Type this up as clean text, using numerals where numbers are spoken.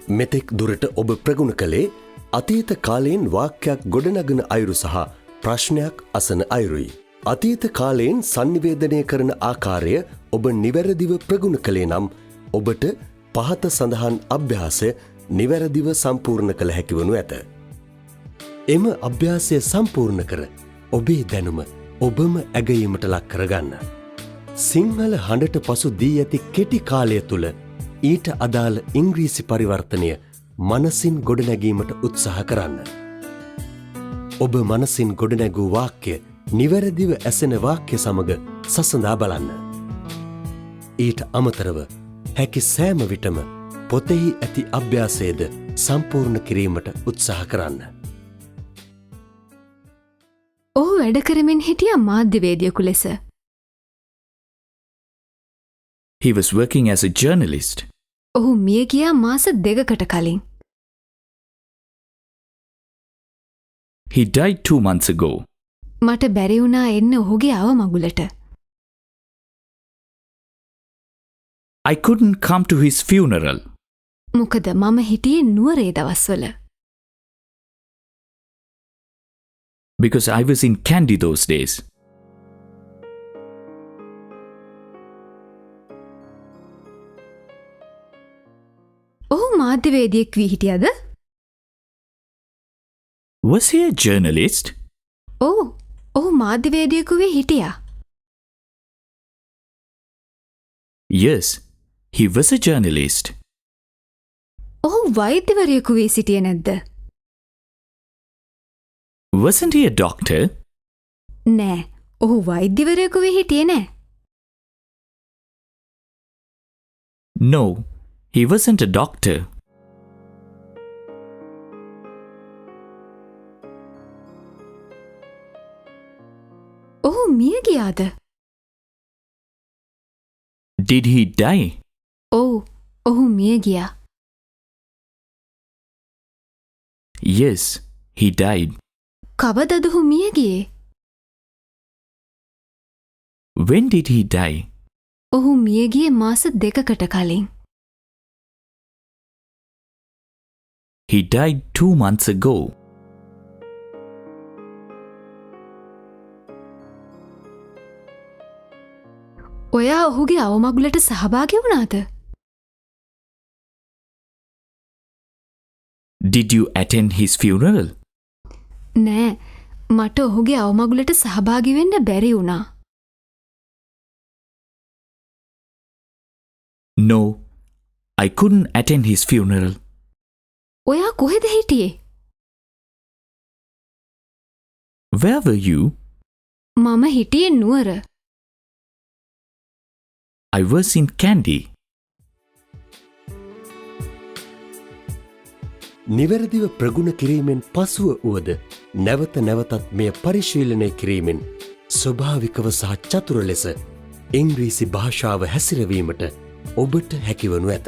මෙතෙක් දුරට ඔබ ප්‍රගුණ කළේ අතීත කාලයෙන් වාක්‍යයක් ගොඩනගන අයුරු සහ ප්‍රශ්නයක් අසන අයුරුයි. අතීත කාලයෙන් sannivedanaya කරන ආකාරය ඔබ නිවැරදිව ප්‍රගුණ කළේ නම් ඔබට පහත සඳහන් අභ්‍යාසය නිවැරදිව සම්පූර්ණ කළ හැකි වනු ඇත. එම අභ්‍යාසය සම්පූර්ණ කර ඔබේ දැනුම ඔබම ඇගයීමට ලක් කරගන්න. සිංහල හඬට පසු දී ඇති කෙටි කාලය තුළ ඊට අදාළ ඉංග්‍රීසි පරිවර්තනය මනසින් ගොඩනැගීමට උත්සාහ කරන්න. ඔබ මනසින් ගොඩනැගූ වාක්‍ය නිවැරදිව ඇසෙන වාක්‍ය සමග සසඳා බලන්න. ඊට අමතරව හැකි සෑම විටම පොතෙහි ඇති අභ්‍යාසයේද සම්පූර්ණ කිරීමට උත්සාහ කරන්න. ඔහු වැඩ කරමින් හිටියා මාධ්‍යවේදියෙකු ලෙස. He was working as a journalist. ඔහු මිය ගියා මාස 2කට කලින්. He died 2 months ago. මට බැරි වුණා එන්න ඔහුගේ අවමගුලට. I couldn't come to his funeral. මොකද මම හිටියේ නුවරේ දවස්වල. Because I was in Kandy those days. ඔහු මාධ්‍යවේදියෙක් වී හිටියද? Was he a journalist? ඔහු මාධ්‍යවේදියෙකු වී හිටියා. Yes, he was a journalist. ඔහු වෛද්‍යවරයෙකු වී සිටියේ නැද්ද? Wasn't he a doctor? නෑ, ඔහු වෛද්‍යවරයෙකු වී හිටියේ නෑ. No, he wasn't a doctor. ඔහු මිය ගියාද? Did he die? ඔහු මිය ගියා. Yes, he died. කවදද ඔහු මිය ගියේ? When did he die? ඔහු මිය ගියේ මාස 2කට කලින්. He died 2 months ago. ඔයා ඔහුගේ අවමගුලට සහභාගී වුණාද? Did you attend his funeral? නෑ, මට ඔහුගේ අවමගුලට සහභාගී වෙන්න බැරි වුණා. No, I couldn't attend his funeral. ඔයා කොහෙද හිටියේ? Where were you? මම හිටියේ නුවර. I was in Kandy. නිවැරදිව ප්‍රගුණ කිරීමෙන් පසුව වුවද නැවත නැවතත් මෙය පරිශීලනය කිරීමෙන් ස්වභාවිකව සහ චතුර ලෙස ඉංග්‍රීසි භාෂාව හැසිරවීමට ඔබට හැකිවනු ඇත.